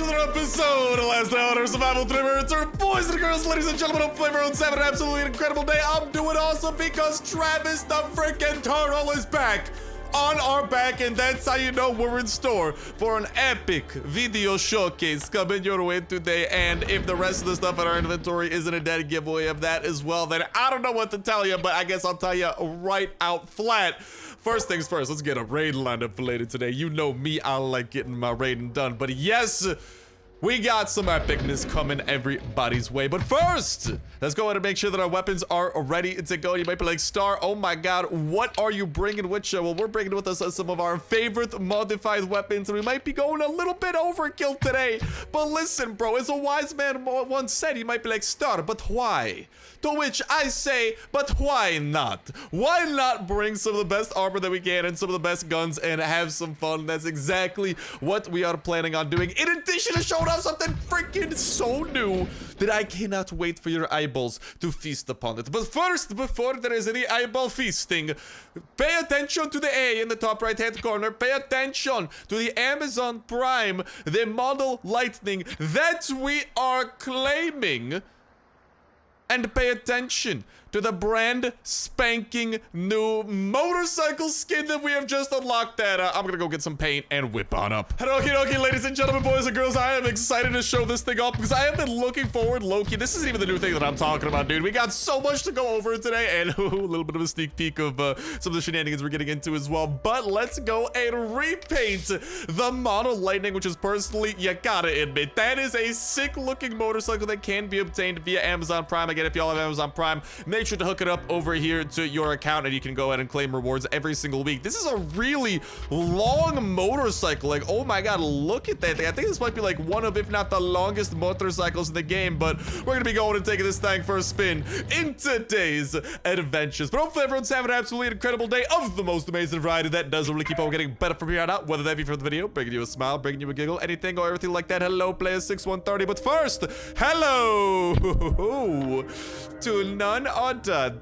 to another episode of Last Hour Survival Trimmer. It's our boys and girls, ladies and gentlemen, hope everyone's having an absolutely incredible day. I'm doing awesome because Travis the freaking turtle is back on our back, and that's how you know we're in store for an epic video showcase coming your way today. And if the rest of the stuff in our inventory isn't a dead giveaway of that as well, then I don't know what to tell you, but I guess I'll tell you right out flat. First things first, let's get a raid lined up for later today. You know me, I like getting my raiding done, but yes, we got some epicness coming everybody's way. But first, let's go ahead and make sure that our weapons are ready to go. You might be like, Star, oh my god, what are you bringing with you? Well, we're bringing with us some of our favorite modified weapons, and we might be going a little bit overkill today. But listen, bro, as a wise man once said, you might be like, Star, but why? To which I say, but why not? Why not bring some of the best armor that we can and some of the best guns and have some fun? That's exactly what we are planning on doing. In addition to showing off something freaking so new that I cannot wait for your eyeballs to feast upon it. But first, before there is any eyeball feasting, pay attention to the A in the top right hand corner. Pay attention to the Amazon Prime, the model Lightning that we are claiming. And pay attention to the brand spanking new motorcycle skin that we have just unlocked. That I'm gonna go get some paint and whip on up. Okie ladies and gentlemen, boys and girls, I am excited to show this thing off because I have been looking forward, Loki. This isn't even the new thing that I'm talking about, dude. We got so much to go over today, and a little bit of a sneak peek of some of the shenanigans we're getting into as well. But let's go and repaint the Mono Lightning, which is personally, you gotta admit, that is a sick looking motorcycle that can be obtained via Amazon Prime. Again, if y'all have Amazon Prime, make sure to hook it up over here to your account and you can go ahead and claim rewards every single week. This is a really long motorcycle. Like, oh my god, look at that thing. I think this might be like one of, if not the longest motorcycles in the game, but we're gonna be going and taking this thing for a spin in today's adventures. But hopefully everyone's having an absolutely incredible day of the most amazing variety that does really keep on getting better from here on out, whether that be for the video, bringing you a smile, bringing you a giggle, anything or everything like that. Hello, player 6130. But first, hello to none other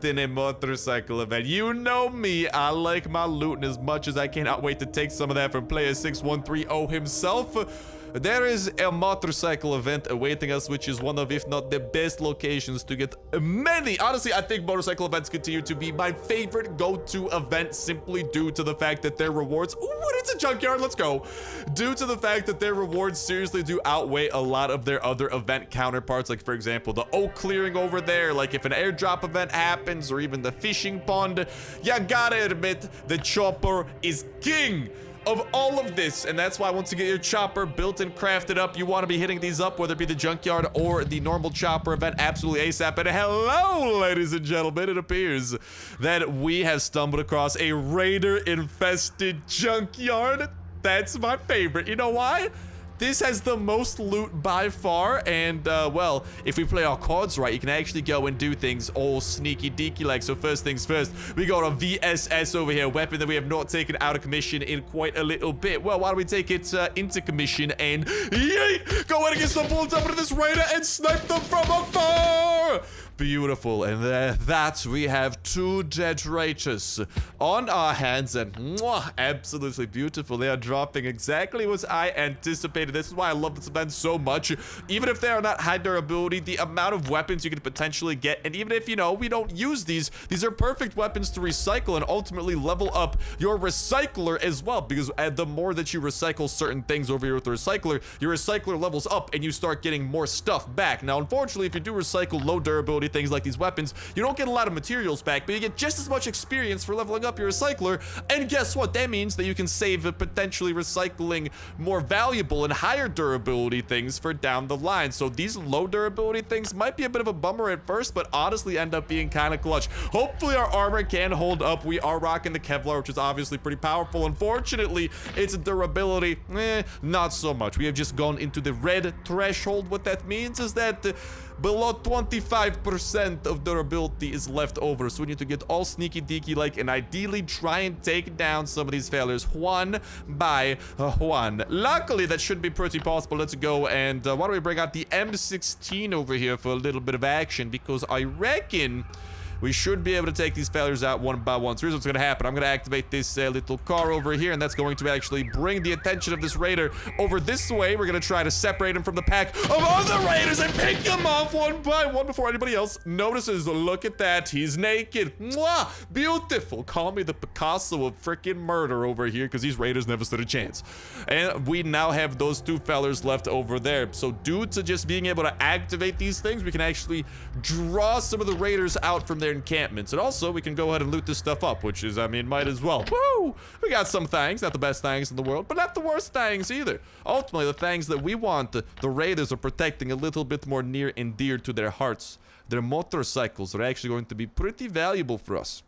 than a motorcycle event. You know me, I like my looting as much as I cannot wait to take some of that from player 6130 himself. There is a motorcycle event awaiting us, which is one of, if not the best locations to get many. Honestly, I think motorcycle events continue to be my favorite go-to event simply due to the fact that their rewards... Ooh, it's a junkyard, let's go. Due to the fact that their rewards seriously do outweigh a lot of their other event counterparts. Like, for example, the oak clearing over there. Like, if an airdrop event happens, or even the fishing pond, you gotta admit, the chopper is king of all of this. And that's why once you get your chopper built and crafted up, you want to be hitting these up, whether it be the junkyard or the normal chopper event, absolutely ASAP. And hello, ladies and gentlemen, it appears that we have stumbled across a raider infested junkyard. That's my favorite. You know why? This has the most loot by far, and, well, if we play our cards right, you can actually go and do things all sneaky deaky like. So first things first, we got a VSS over here, weapon that we have not taken out of commission in quite a little bit. Well, why don't we take it into commission and yeet, go ahead and get some bullets up into this raider and snipe them from afar. Beautiful. And that we have 2 dead raiders on our hands, and mwah, absolutely beautiful. They are dropping exactly what I anticipated. This is why I love this event so much. Even if they are not high durability, the amount of weapons you can potentially get, and even if, you know, we don't use these are perfect weapons to recycle and ultimately level up your recycler as well, because the more that you recycle certain things over here with the recycler, your recycler levels up and you start getting more stuff back. Now, unfortunately, if you do recycle low durability things like these weapons, you don't get a lot of materials back, but you get just as much experience for leveling up your recycler. And guess what? That means that you can save potentially recycling more valuable and higher durability things for down the line. So these low durability things might be a bit of a bummer at first, but honestly end up being kind of clutch. Hopefully our armor can hold up. We are rocking the Kevlar, which is obviously pretty powerful. Unfortunately, its durability, not so much. We have just gone into the red threshold. What that means is that below 25% of durability is left over, so we need to get all sneaky deaky like and ideally try and take down some of these failures one by one. Luckily, that should be pretty possible. Let's go, and why don't we bring out the M16 over here for a little bit of action, because I reckon we should be able to take these failures out one by one. So here's what's going to happen. I'm going to activate this little car over here, and that's going to actually bring the attention of this raider over this way. We're going to try to separate him from the pack of other raiders and pick him off one by one before anybody else notices. Look at that. He's naked. Mwah! Beautiful. Call me the Picasso of freaking murder over here, because these raiders never stood a chance. And we now have those two fellers left over there. So due to just being able to activate these things, we can actually draw some of the raiders out from their encampments. And also, we can go ahead and loot this stuff up, which is, I mean, might as well. Woo! We got some things, not the best things in the world, but not the worst things either. Ultimately, the things that we want, the raiders are protecting a little bit more near and dear to their hearts. Their motorcycles are actually going to be pretty valuable for us.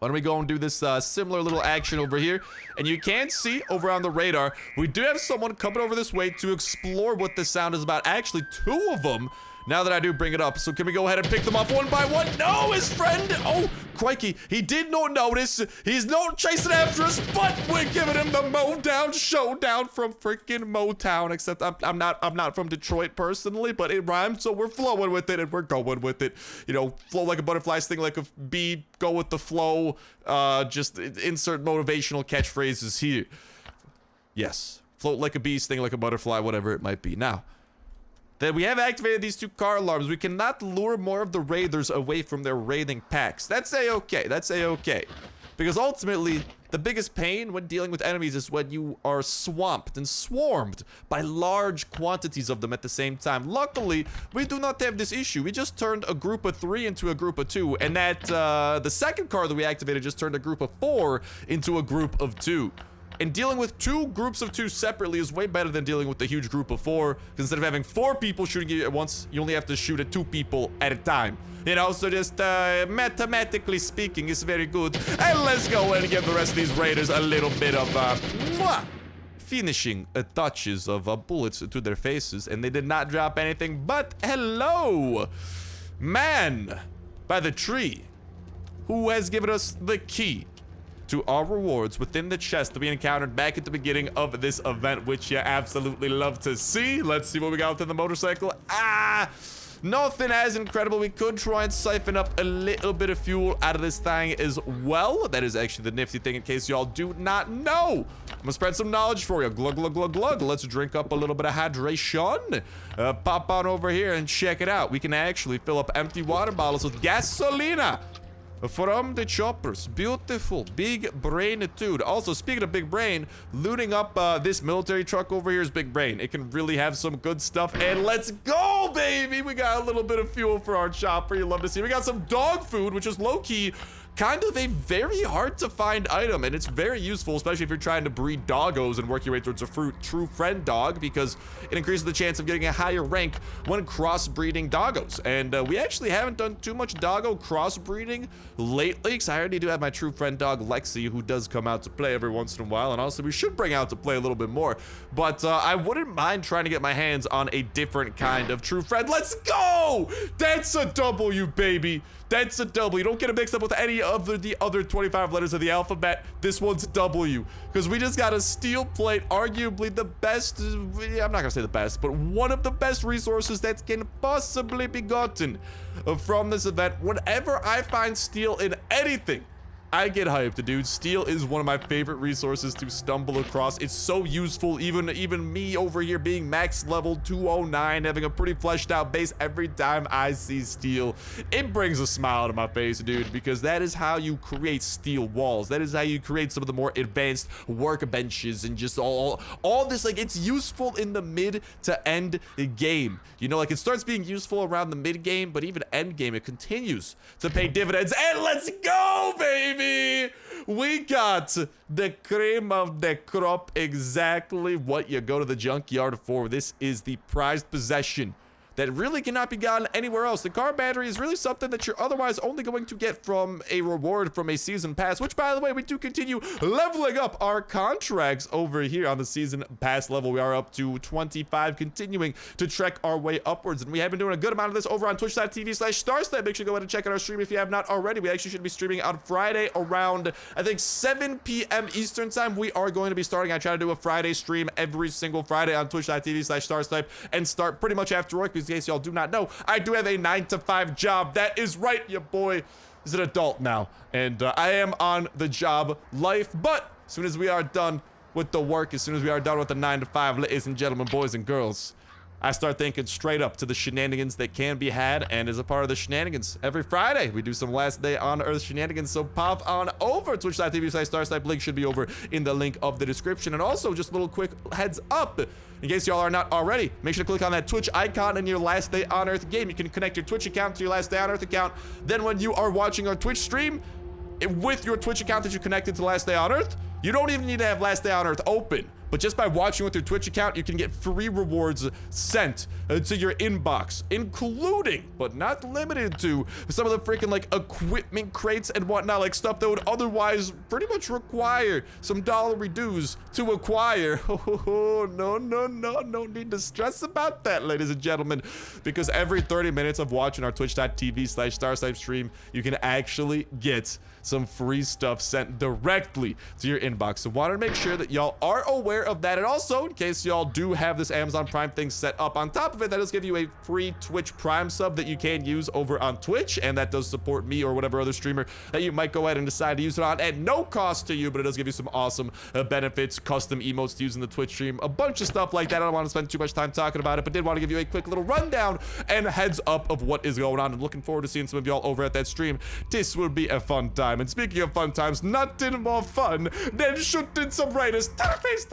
Why don't we go and do this similar little action over here? And you can see over on the radar, we do have someone coming over this way to explore what this sound is about. Actually, two of them, now that I do bring it up. So can we go ahead and pick them up one by one? No, his friend. Oh, crikey. He did not notice. He's not chasing after us, but we're giving him the Motown showdown from freaking Motown. Except I'm not from Detroit personally, but it rhymes, so we're flowing with it and we're going with it. You know, flow like a butterfly, sting like a bee, go with the flow. Just insert motivational catchphrases here. Yes. Float like a bee, sting like a butterfly, whatever it might be. Now, that we have activated these two car alarms, we cannot lure more of the raiders away from their raiding packs. That's a-okay. That's a-okay. Because ultimately, the biggest pain when dealing with enemies is when you are swamped and swarmed by large quantities of them at the same time. Luckily, we do not have this issue. We just turned a group of 3 into a group of 2, and that the second car that we activated just turned a group of 4 into a group of 2. And dealing with 2 groups of 2 separately is way better than dealing with the huge group of 4. Because instead of having 4 people shooting you at once, you only have to shoot at 2 people at a time. You know, so just mathematically speaking, it's very good. And let's go and give the rest of these raiders a little bit of finishing touches of bullets to their faces. And they did not drop anything but hello, man by the tree, who has given us the key to our rewards within the chest that we encountered back at the beginning of this event, which you absolutely love to see. Let's see what we got within the motorcycle. Nothing as incredible. We could try and siphon up a little bit of fuel out of this thing as well. That is actually the nifty thing in case y'all do not know. I'm gonna spread some knowledge for you. Glug, glug, glug, glug. Let's drink up a little bit of hydration. Pop on over here and check it out. We can actually fill up empty water bottles with gasolina from the choppers. Beautiful. Big brain dude. Also, speaking of big brain, looting up this military truck over here is big brain. It can really have some good stuff. And let's go, baby. We got a little bit of fuel for our chopper. You love to see. We got some dog food, which is low-key kind of a very hard to find item, and it's very useful, especially if you're trying to breed doggos and work your way towards a true friend dog, because it increases the chance of getting a higher rank when crossbreeding doggos. And we actually haven't done too much doggo crossbreeding lately, because I already do have my true friend dog Lexi, who does come out to play every once in a while, and honestly we should bring out to play a little bit more. But I wouldn't mind trying to get my hands on a different kind of true friend. Let's go! That's a W, baby. That's a W. You don't get it mixed up with any of the other 25 letters of the alphabet. This one's W. Because we just got a steel plate, arguably the best, I'm not gonna say the best, but one of the best resources that can possibly be gotten from this event. Whenever I find steel in anything, I get hyped, dude. Steel is one of my favorite resources to stumble across. It's so useful, even me over here being max level 209, having a pretty fleshed out base. Every time I see steel, it brings a smile to my face, dude, because that is how you create steel walls. That is how you create some of the more advanced workbenches and just all this. Like, it's useful in the mid to end game. You know, like, it starts being useful around the mid game, but even end game, it continues to pay dividends. And let's go, baby! We got the cream of the crop, exactly what you go to the junkyard for. This is the prized possession that really cannot be gotten anywhere else. The car battery is really something that you're otherwise only going to get from a reward from a season pass, which, by the way, we do continue leveling up our contracts over here on the season pass level. We are up to 25, continuing to trek our way upwards, and we have been doing a good amount of this over on twitch.tv/Starsnipe. Make sure to go ahead and check out our stream if you have not already. We actually should be streaming on Friday around, I think, 7 p.m. Eastern time. We are going to be starting. I try to do a Friday stream every single Friday on twitch.tv/Starsnipe and start pretty much after work, because in case y'all do not know, I do have a 9-to-5 job. That is right, your boy is an adult now, and I am on the job life. But as soon as we are done with the work, as soon as we are done with the 9-to-5, ladies and gentlemen, boys and girls, I start thinking straight up to the shenanigans that can be had. And as a part of the shenanigans, every Friday we do some last day on Earth shenanigans. So pop on over twitch.tv/Starsnipe. Link should be over in the link of the description. And also, just a little quick heads up, in case y'all are not already, make sure to click on that Twitch icon in your last day on Earth game. You can connect your Twitch account to your last day on Earth account. Then when you are watching our Twitch stream with your Twitch account that you connected to last day on Earth, you don't even need to have last day on Earth open. But just by watching with your Twitch account, you can get free rewards sent to your inbox, including, but not limited to, some of the freaking like equipment crates and whatnot, like stuff that would otherwise pretty much require some dollary dues to acquire. Oh, no need to stress about that, ladies and gentlemen, because every 30 minutes of watching our twitch.tv/Starsnipe stream, you can actually get some free stuff sent directly to your inbox. So wanted to make sure that y'all are aware of that. And also, in case y'all do have this Amazon Prime thing set up on top of it, that does give you a free Twitch Prime sub that you can use over on Twitch, and that does support me or whatever other streamer that you might go ahead and decide to use it on at no cost to you. But it does give you some awesome benefits, custom emotes to use in the Twitch stream, a bunch of stuff like that. I don't want to spend too much time talking about it, but did want to give you a quick little rundown and heads up of what is going on. I'm looking forward to seeing some of y'all over at that stream. This will be a fun time. And speaking of fun times, nothing more fun than shooting some raiders to the face.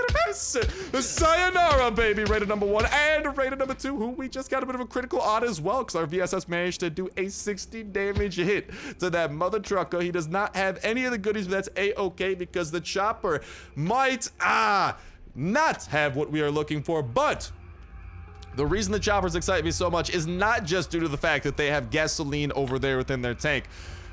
Sayonara, baby. Rated number 1 and rated number 2, who we just got a bit of a critical on as well, because our VSS managed to do a 60 damage hit to that mother trucker. He does not have any of the goodies, but that's a-okay, because the chopper might not have what we are looking for. But the reason the choppers excite me so much is not just due to the fact that they have gasoline over there within their tank.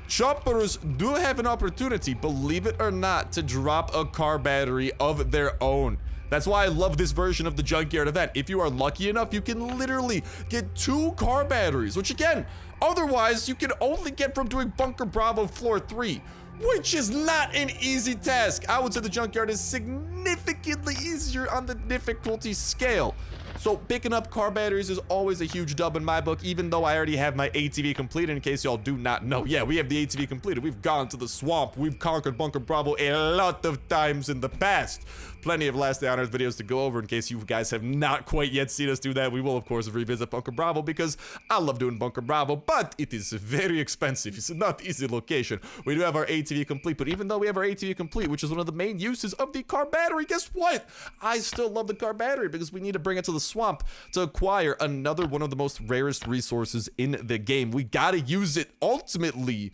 Choppers do have an opportunity, believe it or not, to drop a car battery of their own. That's why I love this version of the Junkyard event. If you are lucky enough, you can literally get 2 car batteries, which again, otherwise you can only get from doing Bunker Bravo Floor 3, which is not an easy task. I would say the Junkyard is significantly easier on the difficulty scale. So picking up car batteries is always a huge dub in my book, even though I already have my ATV completed. In case y'all do not know, yeah, we have the ATV completed. We've gone to the swamp. We've conquered Bunker Bravo a lot of times in the past. Plenty of Last Day on Earth videos to go over in case you guys have not quite yet seen us do that. We will, of course, revisit Bunker Bravo because I love doing Bunker Bravo, but it is very expensive. It's not easy location. We do have our ATV complete, but even though we have our ATV complete, which is one of the main uses of the car battery, guess what? I still love the car battery because we need to bring it to the swamp to acquire another one of the most rarest resources in the game. We gotta use it ultimately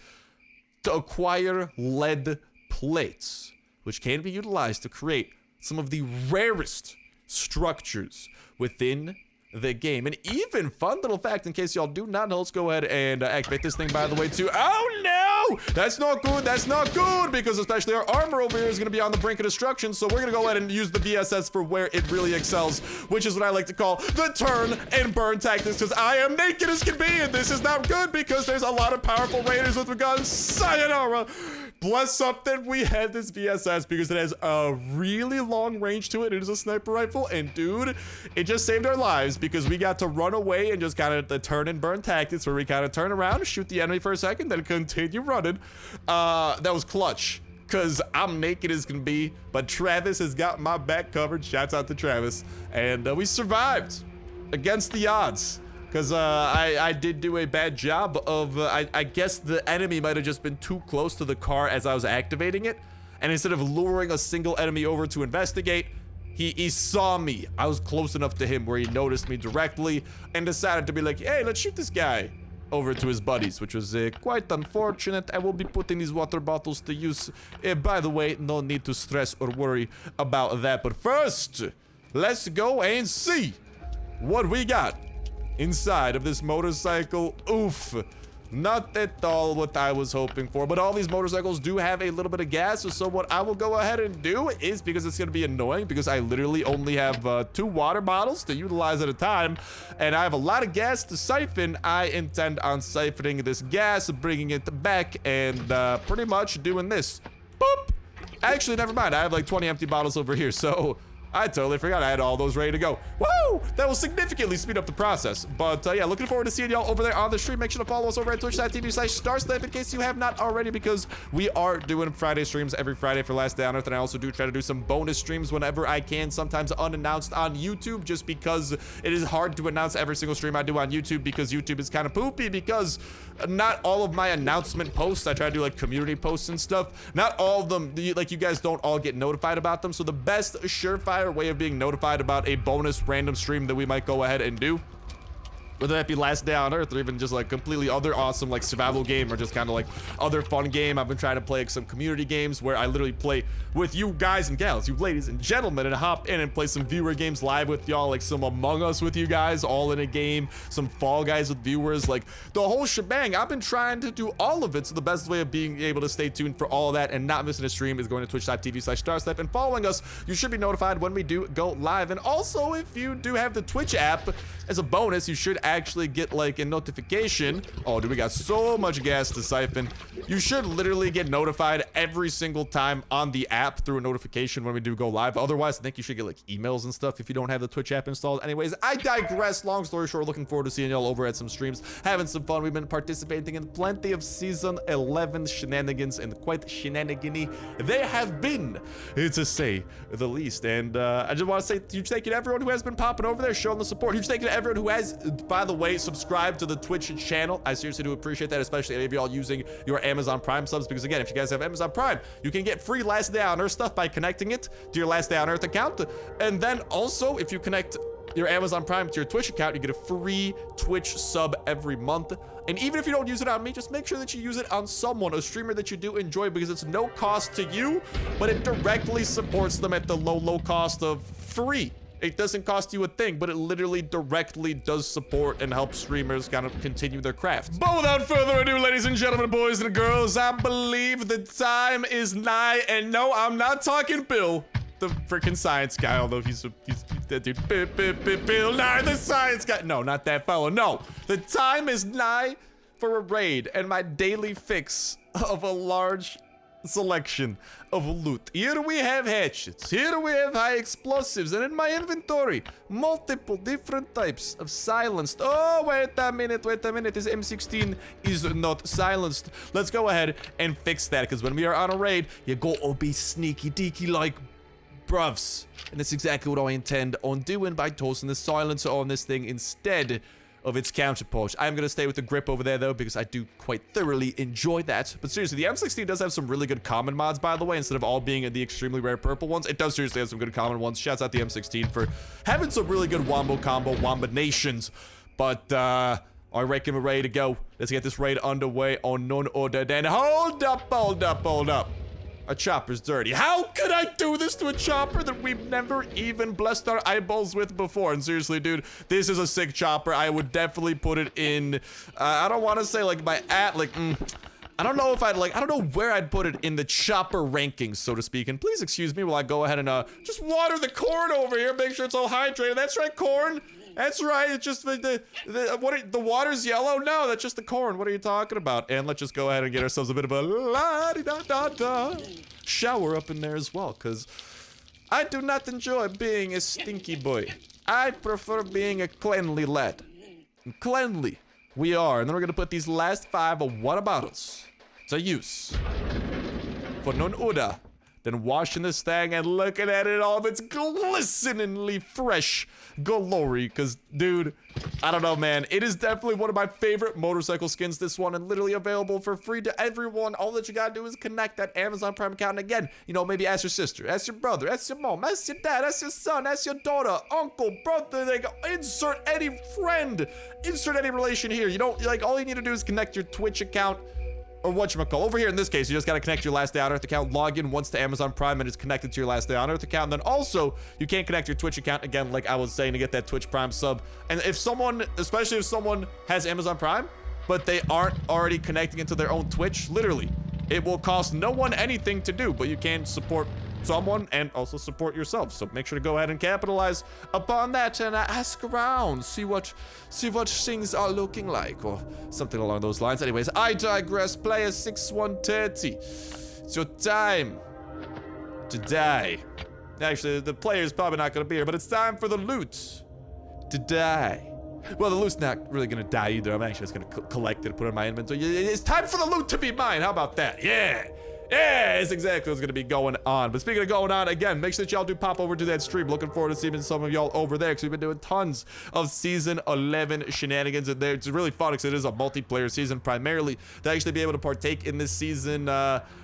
to acquire lead plates, which can be utilized to create some of the rarest structures within the game. And even fun little fact, in case y'all do not know, let's go ahead and activate this thing, by the way, too. Oh no, that's not good. That's not good, because especially our armor over here is going to be on the brink of destruction. So we're going to go ahead and use the VSS for where it really excels, which is what I like to call the turn and burn tactics, because I am naked as can be, and this is not good because there's a lot of powerful raiders with the guns. Sayonara. Bless up that we had this VSS because it has a really long range to it. It is a sniper rifle, and dude, it just saved our lives because we got to run away and just kind of the turn and burn tactics where we kind of turn around, shoot the enemy for a second, then continue running. That was clutch because I'm naked as can be, but Travis has got my back covered. Shouts out to Travis. And we survived against the odds. Because I did do a bad job of, I guess the enemy might have just been too close to the car as I was activating it. And instead of luring a single enemy over to investigate, he saw me. I was close enough to him where he noticed me directly and decided to be like, hey, let's shoot this guy over to his buddies, which was quite unfortunate. I will be putting these water bottles to use. By the way, no need to stress or worry about that. But first, let's go and see what we got inside of this motorcycle. Oof, not at all what I was hoping for, but all these motorcycles do have a little bit of gas. So what I will go ahead and do is, because it's going to be annoying because I literally only have 2 water bottles to utilize at a time, and I have a lot of gas to siphon, I intend on siphoning this gas, bringing it back, and pretty much doing this. Boop. Actually, never mind. I have like 20 empty bottles over here, so I totally forgot I had all those ready to go. Woo! That will significantly speed up the process. But yeah, looking forward to seeing y'all over there on the stream. Make sure to follow us over at twitch.tv/Starsnipe in case you have not already, because we are doing Friday streams every Friday for Last Day on Earth. And I also do try to do some bonus streams whenever I can, sometimes unannounced on YouTube, just because it is hard to announce every single stream I do on YouTube, because YouTube is kind of poopy, because not all of my announcement posts, I try to do like community posts and stuff, not all of them, like you guys don't all get notified about them. So the best surefire way of being notified about a bonus random stream that we might go ahead and do, whether that be Last Day on Earth or even just like completely other awesome like survival game or just kind of like other fun game. I've been trying to play like some community games where I literally play with you guys and gals, you ladies and gentlemen, and hop in and play some viewer games live with y'all, like some Among Us with you guys all in a game, some Fall Guys with viewers, like the whole shebang. I've been trying to do all of it, so the best way of being able to stay tuned for all of that and not missing a stream is going to twitch.tv/Starsnipe and following us. You should be notified when we do go live. And also, if you do have the Twitch app, as a bonus, you should actually get like a notification. Oh, dude, we got so much gas to siphon. You should literally get notified every single time on the app through a notification when we do go live. Otherwise, I think you should get like emails and stuff if you don't have the Twitch app installed. Anyways, I digress. Long story short, looking forward to seeing y'all over at some streams, having some fun. We've been participating in plenty of season 11 shenanigans, and quite shenanigan-y they have been, to say the least. And I just want to say huge thank you to everyone who has been popping over there, showing the support. Huge thank you to everyone who has, by the way, subscribe to the Twitch channel. I seriously do appreciate that, especially any of y'all using your Amazon Prime subs, because again, if you guys have Amazon Prime, you can get free Last Day on Earth stuff by connecting it to your Last Day on Earth account. And then also, if you connect your Amazon Prime to your Twitch account, you get a free Twitch sub every month. And even if you don't use it on me, just make sure that you use it on someone, a streamer that you do enjoy, because it's no cost to you, but it directly supports them at the low cost of free. It doesn't cost you a thing, but it literally directly does support and help streamers kind of continue their craft. But without further ado, ladies and gentlemen, boys and girls, I believe the time is nigh. And no, I'm not talking Bill, the freaking science guy, although he's that dude. Bill Nye, the science guy. No, not that fellow. No, the time is nigh for a raid and my daily fix of a large selection of loot. Here we have hatchets, here we have high explosives, and in my inventory, multiple different types of silenced. Oh, wait a minute, this M16 is not silenced. Let's go ahead and fix that, because when we are on a raid, you gotta be sneaky deaky like bruvs. And that's exactly what I intend on doing by tossing the silencer on this thing instead of its counterpart. I'm gonna stay with the grip over there though, because I do quite thoroughly enjoy that. But seriously, the M16 does have some really good common mods, by the way, instead of all being the extremely rare purple ones. It does seriously have some good common ones. Shouts out the M16 for having some really good wombo combo wombinations. But I reckon we're ready to go. Let's get this raid underway on none other than hold up. A chopper's dirty. How could I do this to a chopper that we've never even blessed our eyeballs with before? And seriously, dude, this is a sick chopper. I would definitely put it in, I don't want to say like my I don't know if I'd like, I don't know where I'd put it in the chopper rankings, so to speak. And please excuse me while I go ahead and just water the corn over here, make sure it's all hydrated. That's right, corn. That's right, it's just the water's yellow? No, that's just the corn. What are you talking about? And let's just go ahead and get ourselves a bit of a la-di-da-da-da shower up in there as well, because I do not enjoy being a stinky boy. I prefer being a cleanly lad. And cleanly we are. And then we're gonna put these last 5 water bottles to use for none other than washing this thing and looking at it all of its glisteningly fresh glory. Because, dude, I don't know, man. It is definitely one of my favorite motorcycle skins, this one, and literally available for free to everyone. All that you gotta do is connect that Amazon Prime account. And again, you know, maybe ask your sister, ask your brother, ask your mom, ask your dad, ask your son, ask your daughter, uncle, brother. Like, insert any friend, insert any relation here. You don't, like, all you need to do is connect your Twitch account, or whatchamacall. Over here in this case, you just gotta connect your Last Day on Earth account, log in once to Amazon Prime, and it's connected to your Last Day on Earth account. And then also, you can't connect your Twitch account, again, like I was saying, to get that Twitch Prime sub. And if someone, especially if someone has Amazon Prime, but they aren't already connecting it to their own Twitch, literally, it will cost no one anything to do, but you can support someone and also support yourself. So make sure to go ahead and capitalize upon that and ask around, see what things are looking like, or something along those lines. Anyways, I digress. Player 6130, it's your time to die. Actually, the player's probably not gonna be here, but it's time for the loot to die. Well, the loot's not really gonna die either. I'm actually just gonna collect it and put it in my inventory. It's time for the loot to be mine. How about that? Yeah. Yeah, it's exactly what's gonna be going on. But speaking of going on, again, make sure that y'all do pop over to that stream. Looking forward to seeing some of y'all over there, because we've been doing tons of Season 11 shenanigans in there. It's really fun, because it is a multiplayer season primarily. To actually be able to partake in this season,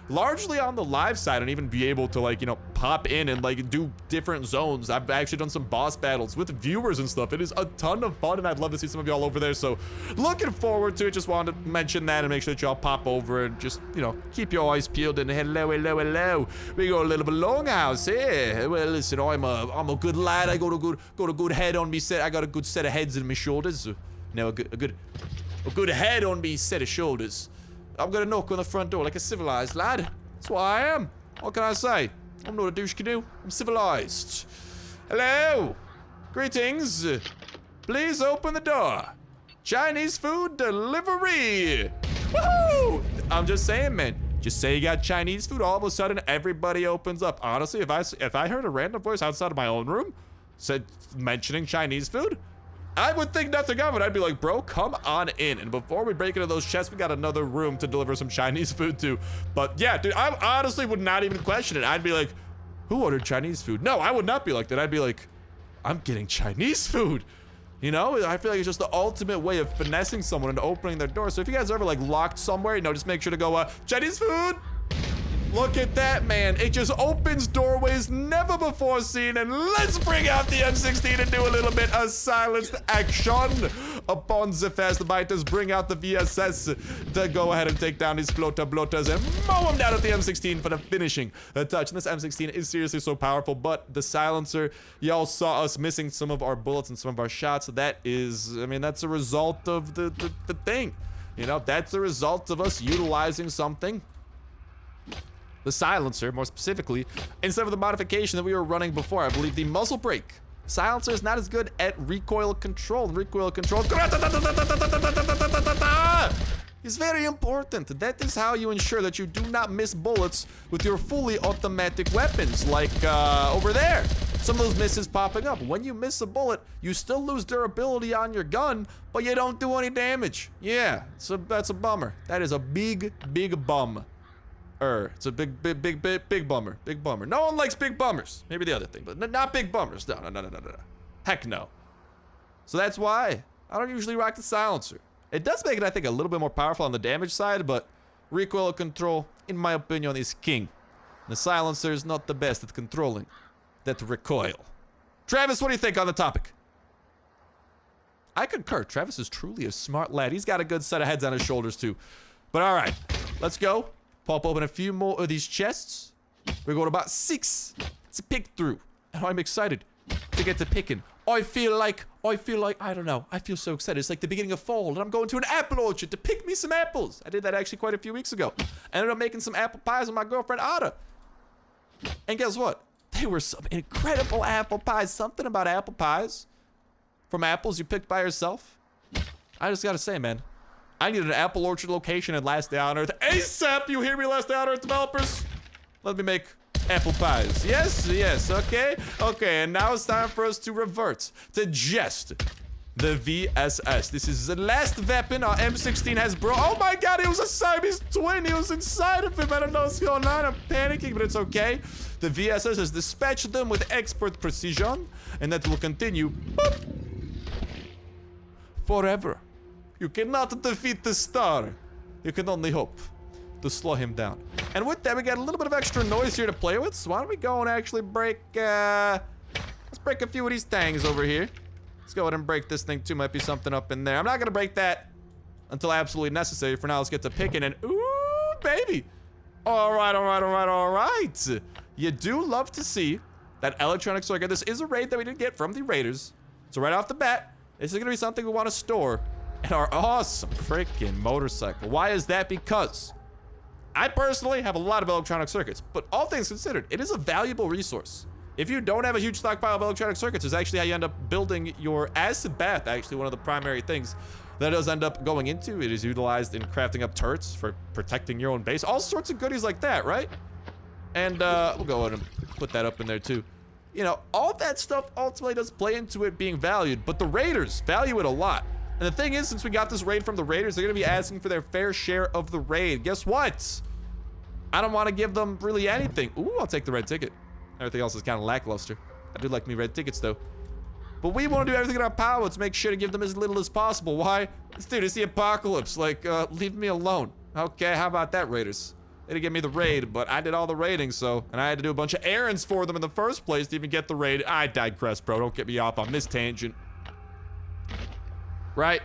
largely on the live side, and even be able to, like, you know, pop in and, like, do different zones. I've actually done some boss battles with viewers and stuff. It is a ton of fun, and I'd love to see some of y'all over there. So, looking forward to it. Just wanted to mention that and make sure that y'all pop over and just, you know, keep your eyes peeled. And hello, hello, hello. We got a little bit longhouse here. Well, listen, I'm a good lad. I got a good head on me set. I got a good set of heads on my shoulders. Now a good head on me set of shoulders. I'm gonna knock on the front door like a civilized lad. That's what I am. What can I say? I'm not a douche canoe. I'm civilized. Hello. Greetings. Please open the door. Chinese food delivery. Woohoo! I'm just saying, man. Just say you got Chinese food, all of a sudden everybody opens up. Honestly, if I heard a random voice outside of my own room said mentioning Chinese food, I would think nothing of it. I'd be like, bro, come on in. And before we break into those chests, we got another room to deliver some Chinese food to. But yeah, dude, I honestly would not even question it. I'd be like, who ordered Chinese food? No, I would not be like that. I'd be like, I'm getting Chinese food. You know, I feel like it's just the ultimate way of finessing someone into opening their door. So if you guys are ever like locked somewhere, you know, just make sure to go, Chinese food. Look at that, man. It just opens doorways never before seen. And let's bring out the M16 and do a little bit of silenced action. Upon the fast biters, bring out the VSS to go ahead and take down these blotters and mow them down at the M16 for the finishing touch. And this M16 is seriously so powerful, but the silencer, y'all saw us missing some of our bullets and some of our shots. That is, I mean, that's a result of the thing. You know, that's a result of us utilizing something. The silencer, more specifically, instead of the modification that we were running before. I believe the muzzle brake. Silencer is not as good at recoil control. Recoil control is very important. That is how you ensure that you do not miss bullets with your fully automatic weapons, like over there. Some of those misses popping up. When you miss a bullet, you still lose durability on your gun, but you don't do any damage. Yeah, so that's a bummer. That is a big bum. It's a big bummer. Big bummer. No one likes big bummers. Maybe the other thing, but not big bummers. No. Heck no. So that's why I don't usually rock the silencer. It does make it, I think, a little bit more powerful on the damage side, but recoil control, in my opinion, is king. The silencer is not the best at controlling that recoil. Travis, what do you think on the topic? I concur. Travis is truly a smart lad. He's got a good set of heads on his shoulders, too. But all right, let's go. Pop open a few more of these chests. We're going about 6 to pick through. And I'm excited to get to picking. I feel like, I don't know. I feel so excited. It's like the beginning of fall, and I'm going to an apple orchard to pick me some apples. I did that actually quite a few weeks ago. I ended up making some apple pies with my girlfriend, Ada. And guess what? They were some incredible apple pies. Something about apple pies from apples you picked by yourself. I just gotta say, man. I need an apple orchard location in Last Day on Earth ASAP. You hear me, Last Day on Earth developers? Let me make apple pies. Yes, okay. And now it's time for us to revert to just the VSS. This is the last weapon our M16 has brought. Oh my God, it was a Siamese twin. He was inside of him. I don't know what's going on. I'm panicking, but it's okay. The VSS has dispatched them with expert precision, and that will continue forever. You cannot defeat the star. You can only hope to slow him down. And with that, we got a little bit of extra noise here to play with. So why don't we go and actually break, let's break a few of these tangs over here. Let's go ahead and break this thing too. Might be something up in there. I'm not gonna break that until absolutely necessary. For now, let's get to picking and ooh, baby. All right. You do love to see that electronic circuit. This is a raid that we did get from the raiders. So right off the bat, this is gonna be something we want to store in our awesome freaking motorcycle. Why is that? Because I personally have a lot of electronic circuits, but all things considered, it is a valuable resource. If you don't have a huge stockpile of electronic circuits, it's actually how you end up building your acid bath. Actually, one of the primary things that does end up going into. It is utilized in crafting up turrets for protecting your own base. All sorts of goodies like that, right? And we'll go ahead and put that up in there too. You know, all that stuff ultimately does play into it being valued, but the raiders value it a lot. And the thing is, since we got this raid from the raiders, they're gonna be asking for their fair share of the raid. Guess what? I don't want to give them really anything. Ooh, I'll take the red ticket. Everything else is kind of lackluster. I do like me red tickets though. But we want to do everything in our power to make sure to give them as little as possible. Why? Dude, it's the apocalypse. Like, leave me alone. Okay, how about that, raiders? They didn't give me the raid, but I did all the raiding, so... And I had to do a bunch of errands for them in the first place to even get the raid. I digress, bro. Don't get me off on this tangent. Right?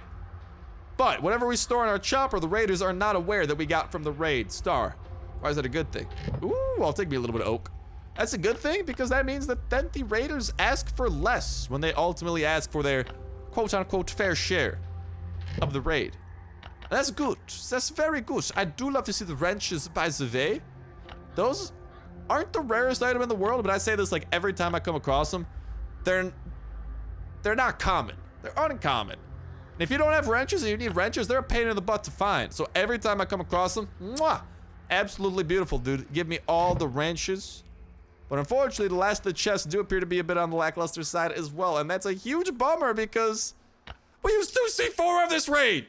But whatever we store in our chopper, the raiders are not aware that we got from the raid. Star. Why is that a good thing? Ooh, I'll take me a little bit of oak. That's a good thing because that means that then the raiders ask for less when they ultimately ask for their quote-unquote fair share of the raid. That's good. That's very good. I do love to see the wrenches, by the way. Those aren't the rarest item in the world, but I say this like every time I come across them. They're not common. They're uncommon. And if you don't have wrenches and you need wrenches, they're a pain in the butt to find. So every time I come across them, mwah, absolutely beautiful, dude. Give me all the wrenches. But unfortunately, the last of the chests do appear to be a bit on the lackluster side as well. And that's a huge bummer because we used 2C4 of this raid.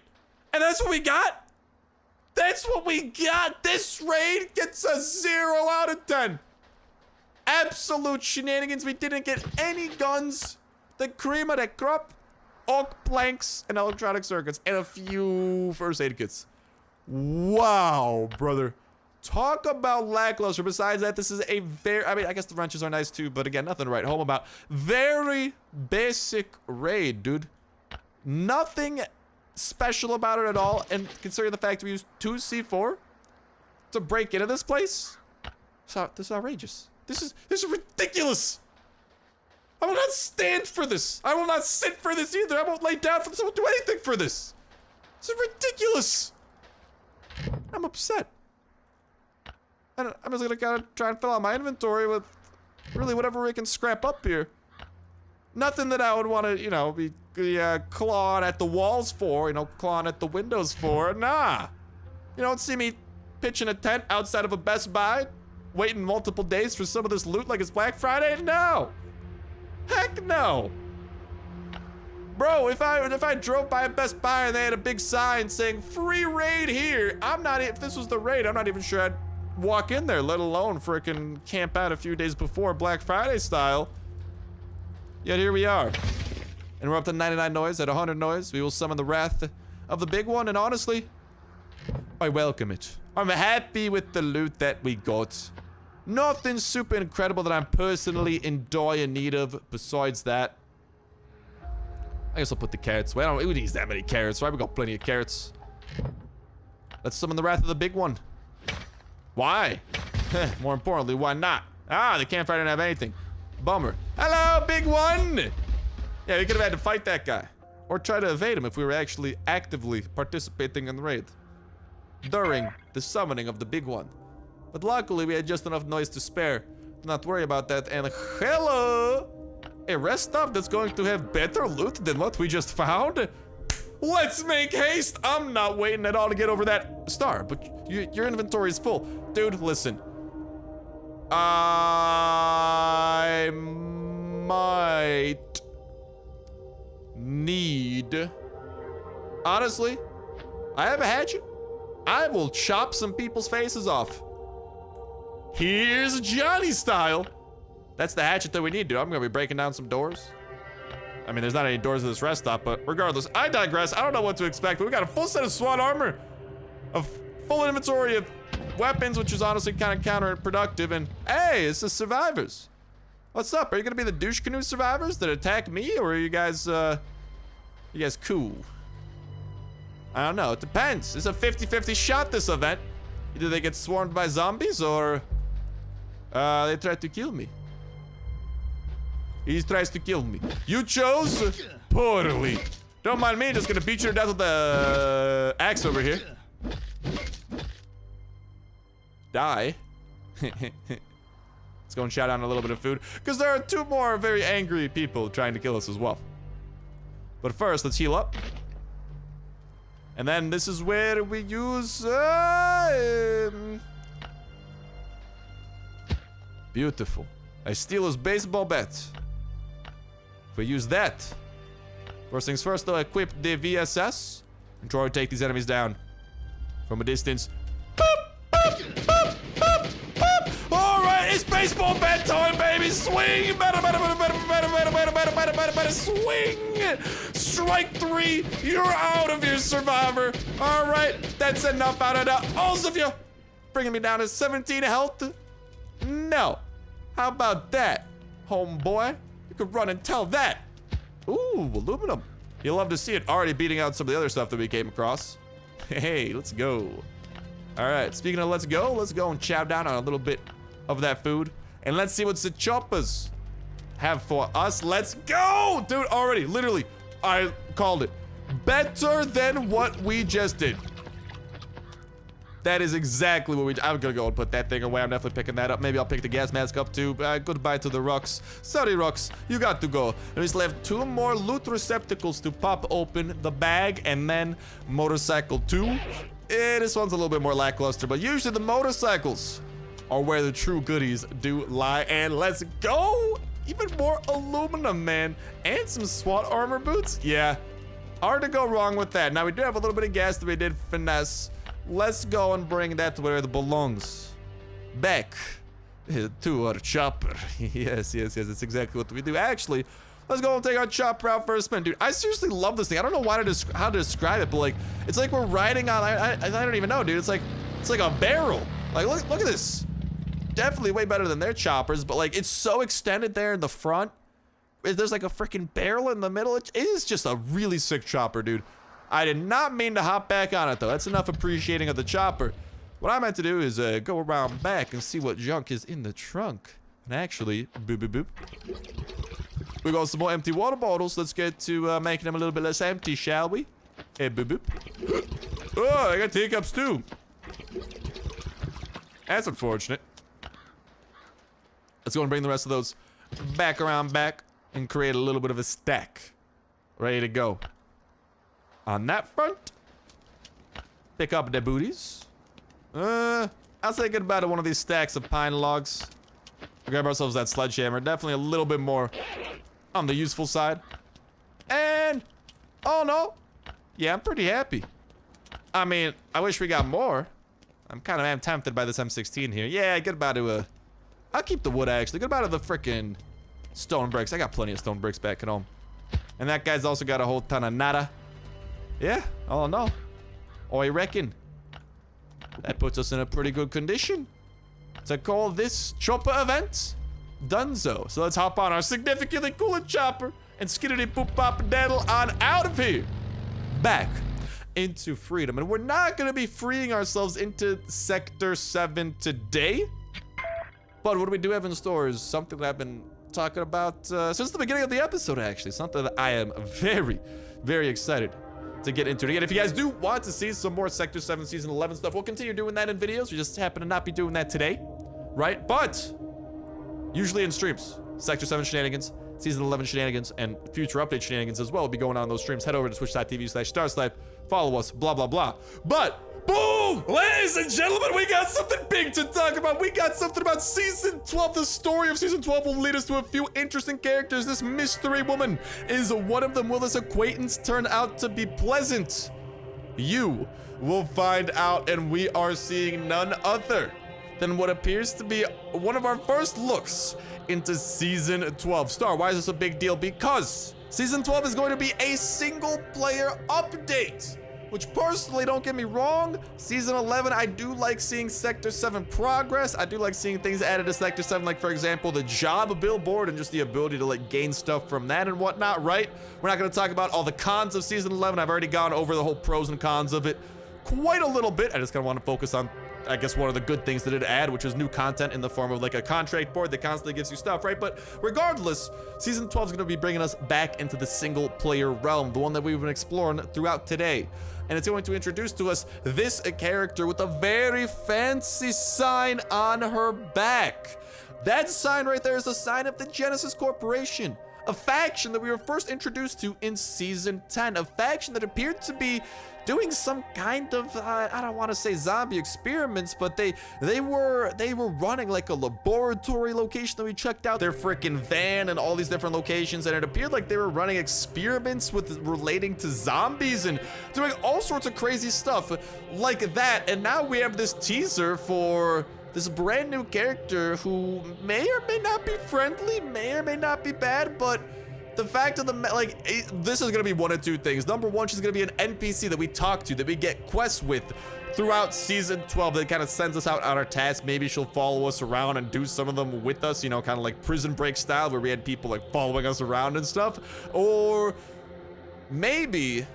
And that's what we got? That's what we got. This raid gets a 0 out of 10. Absolute shenanigans. We didn't get any guns, the cream of the crop, oak planks, and electronic circuits, and a few first aid kits. Wow, brother. Talk about lackluster. Besides that, this is a very, I mean, I guess the wrenches are nice too, but again, nothing to write home about. Very basic raid, dude. Nothing special about it at all, and considering the fact we used 2C4 to break into this place, so this is outrageous. This is ridiculous. I will not stand for this. I will not sit for this either. I won't lay down for this. I won't do anything for this. This is ridiculous. I'm upset. I'm just gonna kind of try and fill out my inventory with really whatever we can scrap up here. Nothing that I would want to, you know, be clawing at the walls for, you know, clawing at the windows for. Nah. You don't see me pitching a tent outside of a Best Buy, waiting multiple days for some of this loot like it's Black Friday. No. Heck no. Bro, if I drove by a Best Buy and they had a big sign saying free raid here, if this was the raid, I'm not even sure I'd walk in there, let alone frickin' camp out a few days before Black Friday style. Yet here we are. And we're up to 99 noise. At 100 noise, we will summon the wrath of the big one. And honestly, I welcome it. I'm happy with the loot that we got. Nothing super incredible that I'm personally in dire need of besides that. I guess I'll put the carrots. Well, we don't need that many carrots, right? We got plenty of carrots. Let's summon the wrath of the big one. Why? More importantly, why not? Ah, the campfire didn't have anything. Bummer. Hello, big one! Yeah, we could have had to fight that guy. Or try to evade him if we were actually actively participating in the raid. During the summoning of the big one. But luckily, we had just enough noise to spare. Do not worry about that. And hello! A rest stop that's going to have better loot than what we just found? Let's make haste! I'm not waiting at all to get over that star, but your inventory is full. Dude, listen. I might need... Honestly, I have a hatchet. I will chop some people's faces off. Here's Johnny style. That's the hatchet that we need, dude. I'm gonna be breaking down some doors. I mean, there's not any doors to this rest stop, but regardless, I digress. I don't know what to expect, but we got a full set of SWAT armor, a full inventory of weapons, which is honestly kind of counterproductive, and hey, it's the survivors. What's up? Are you gonna be the douche canoe survivors that attack me, or are you guys cool? I don't know, it depends. It's a 50-50 shot, this event. Either they get swarmed by zombies, or they try to kill me. He tries to kill me. You chose poorly. Don't mind me, just gonna beat you to death with the axe over here. Die. Let's go and shout out a little bit of food, because there are 2 more very angry people trying to kill us as well. But first, let's heal up. And then this is where we use... Beautiful. I steal his baseball bat. If we use that. First things first, though, equip the VSS and try to take these enemies down from a distance. Boop, boop, boop, boop, boop. All right, it's baseball bat time, baby. Swing. Better, swing. Strike 3. You're out of here, survivor. All right, that's enough out of the all of you. Bringing me down to 17 health. No. How about that, homeboy? You could run and tell that. Ooh, aluminum. You'll love to see it already beating out some of the other stuff that we came across. Hey, let's go. All right, speaking of let's go and chow down on a little bit of that food. And let's see what the choppers have for us. Let's go! Dude, already, literally, I called it. Better than what we just did. That is exactly what I'm gonna go and put that thing away. I'm definitely picking that up. Maybe I'll pick the gas mask up too. Goodbye to the rocks. Sorry, rocks. You got to go. And we still have 2 more loot receptacles to pop open. The bag and then motorcycle 2. This one's a little bit more lackluster, but usually the motorcycles are where the true goodies do lie. And let's go. Even more aluminum, man. And some SWAT armor boots. Yeah. Hard to go wrong with that. Now, we do have a little bit of gas that we did finesse. Let's go and bring that where it belongs. Back to our chopper. Yes. That's exactly what we do. Actually, let's go and take our chopper out for a spin. Dude, I seriously love this thing. I don't know how to describe it, but like, it's like we're riding on, I don't even know, dude. It's like a barrel. Like, look at this. Definitely way better than their choppers, but like, it's so extended there in the front. There's like a freaking barrel in the middle. It is just a really sick chopper, dude. I did not mean to hop back on it, though. That's enough appreciating of the chopper. What I meant to do is go around back and see what junk is in the trunk. And actually, boop, boop, boop. We got some more empty water bottles. Let's get to making them a little bit less empty, shall we? Hey, boop, boop. Oh, I got teacups, too. That's unfortunate. Let's go and bring the rest of those back around back and create a little bit of a stack. Ready to go. On that front, pick up the booties. I'll say goodbye to one of these stacks of pine logs. Grab ourselves that sledgehammer. Definitely a little bit more on the useful side. And, oh no. Yeah, I'm pretty happy. I mean, I wish we got more. I'm kind of tempted by this M16 here. Yeah, goodbye to I'll keep the wood, actually. Goodbye to the frickin' stone bricks. I got plenty of stone bricks back at home. And that guy's also got a whole ton of nada. Yeah, oh no. I reckon that puts us in a pretty good condition to call this chopper event donezo. So let's hop on our significantly cooler chopper and skiddity boop bop daddle on out of here. Back into freedom. And we're not gonna be freeing ourselves into Sector 7 today. But what we do have in store is something that I've been talking about since the beginning of the episode, actually. Something that I am very, very excited to get into. Again, if you guys do want to see some more Sector 7 Season 11 stuff, we'll continue doing that in videos. We just happen to not be doing that today, right? But usually in streams, Sector 7 shenanigans, Season 11 shenanigans, and future update shenanigans as well will be going on in those streams. Head over to twitch.tv/Starsnipe, follow us, blah, blah, blah. But boom! Ladies and gentlemen, we got something big to talk about. We got something about Season 12. The story of Season 12 will lead us to a few interesting characters. This mystery woman is one of them. Will this acquaintance turn out to be pleasant? You will find out, and we are seeing none other than what appears to be one of our first looks into Season 12. Star, why is this a big deal? Because Season 12 is going to be a single-player update. Which personally, don't get me wrong, Season 11, I do like seeing Sector 7 progress. I do like seeing things added to Sector 7, like for example, the job billboard and just the ability to like gain stuff from that and whatnot, right? We're not gonna talk about all the cons of Season 11. I've already gone over the whole pros and cons of it quite a little bit. I just kinda wanna focus on, I guess, one of the good things that it add, which is new content in the form of like a contract board that constantly gives you stuff, right? But regardless, Season 12 is gonna be bringing us back into the single player realm, the one that we've been exploring throughout today. And it's going to introduce to us this character with a very fancy sign on her back. That sign right there is a sign of the Genesis Corporation. a faction that we were first introduced to in Season 10, a faction that appeared to be doing some kind of, I don't want to say zombie experiments, but they were running like a laboratory location that we checked out, their freaking van and all these different locations, and it appeared like they were running experiments with relating to zombies and doing all sorts of crazy stuff like that. And now we have this teaser for this brand new character who may or may not be friendly, may or may not be bad, but the fact of the this is gonna be one of two things. Number one, she's gonna be an NPC that we talk to, that we get quests with throughout Season 12 that kind of sends us out on our tasks. Maybe she'll follow us around and do some of them with us, you know, kind of like Prison Break style, where we had people like following us around and stuff. Or maybe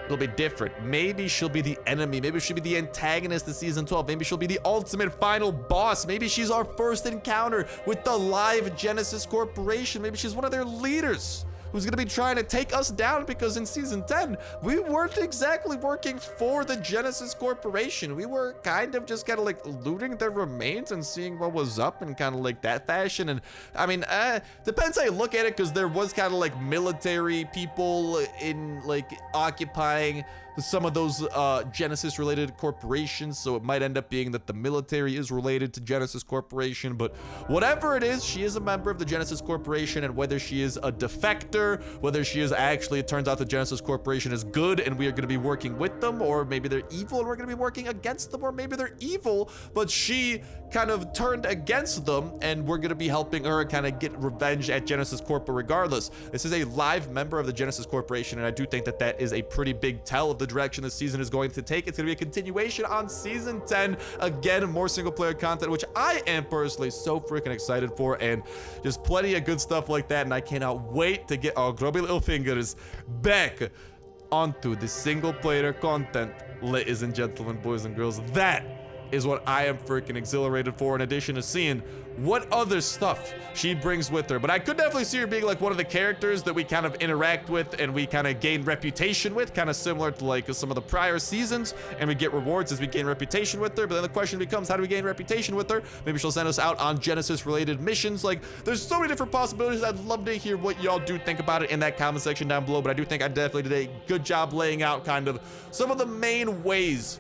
it'll be different. Maybe she'll be the enemy. Maybe she'll be the antagonist of Season 12. Maybe she'll be the ultimate final boss. Maybe she's our first encounter with the live Genesis Corporation. Maybe she's one of their leaders who's gonna be trying to take us down, because in Season 10, we weren't exactly working for the Genesis Corporation. We were kind of just like looting their remains and seeing what was up in kind of like that fashion. And I mean, depends how you look at it, because there was kind of like military people in like occupying some of those Genesis related corporations, so it might end up being that the military is related to Genesis Corporation. But whatever it is, she is a member of the Genesis Corporation, and whether she is a defector, whether she is actually, it turns out the Genesis Corporation is good and we are going to be working with them, or maybe they're evil and we're going to be working against them, or maybe they're evil but she kind of turned against them and we're going to be helping her kind of get revenge at Genesis Corp. Regardless, this is a live member of the Genesis Corporation, and I do think that that is a pretty big tell of the direction this season is going to take. It's going to be a continuation on Season 10. Again, more single player content, which I am personally so freaking excited for, and just plenty of good stuff like that. And I cannot wait to get our grubby little fingers back onto the single player content, ladies and gentlemen, boys and girls. That is what I am freaking exhilarated for, in addition to seeing what other stuff she brings with her. But I could definitely see her being like one of the characters that we kind of interact with and we kind of gain reputation with, kind of similar to like some of the prior seasons, and we get rewards as we gain reputation with her. But then the question becomes, how do we gain reputation with her? Maybe she'll send us out on Genesis related missions. Like, there's so many different possibilities. I'd love to hear what y'all do think about it in that comment section down below. But I do think I definitely did a good job laying out kind of some of the main ways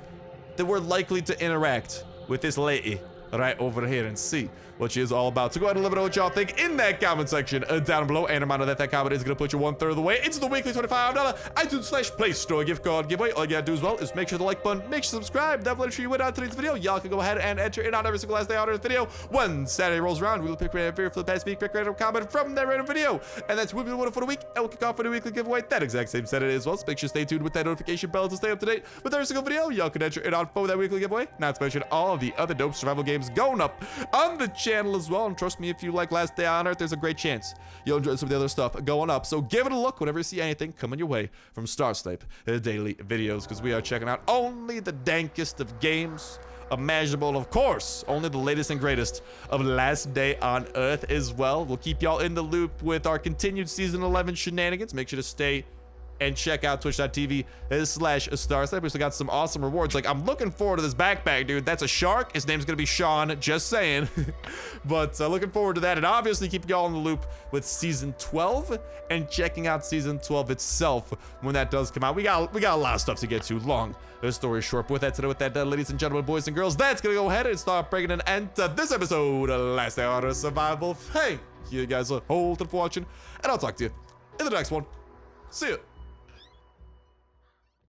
that we're likely to interact with this lady right over here and see what she is all about. So go ahead and let me know what y'all think in that comment section down below. And a reminder that that comment is going to put you 1/3 of the way into the weekly $25 iTunes/Play Store gift card giveaway. All you gotta do as well is make sure the like button, make sure to subscribe. Definitely make sure you went out today's video. Y'all can go ahead and enter in on every single last day on this video. When Saturday rolls around, we will pick random video for the past week, pick random comment from that random video. And that's what we want for the week. And we'll kick off for the weekly giveaway that exact same Saturday as well. So make sure to stay tuned with that notification bell to stay up to date with every single video. Y'all can enter in on for that weekly giveaway. Not to mention all of the other dope survival games going up on the channel as well. And trust me, if you like Last Day on Earth, there's a great chance you'll enjoy some of the other stuff going up. So give it a look whenever you see anything coming your way from Starsnipe daily videos, because we are checking out only the dankest of games imaginable. Of course, only the latest and greatest of Last Day on Earth as well. We'll keep y'all in the loop with our continued Season 11 shenanigans. Make sure to stay and check out twitch.tv/Starsnipe. We still got some awesome rewards. Like, I'm looking forward to this backpack, dude. That's a shark. His name's gonna be Sean, just saying. But looking forward to that, and obviously keep y'all in the loop with Season 12 and checking out Season 12 itself when that does come out. We got a lot of stuff to get to. Long story short. But with that today, with that, ladies and gentlemen, boys and girls, that's gonna go ahead and start bringing an end to this episode of Last Day on Earth Survival. Thank you guys for watching, and I'll talk to you in the next one. See ya.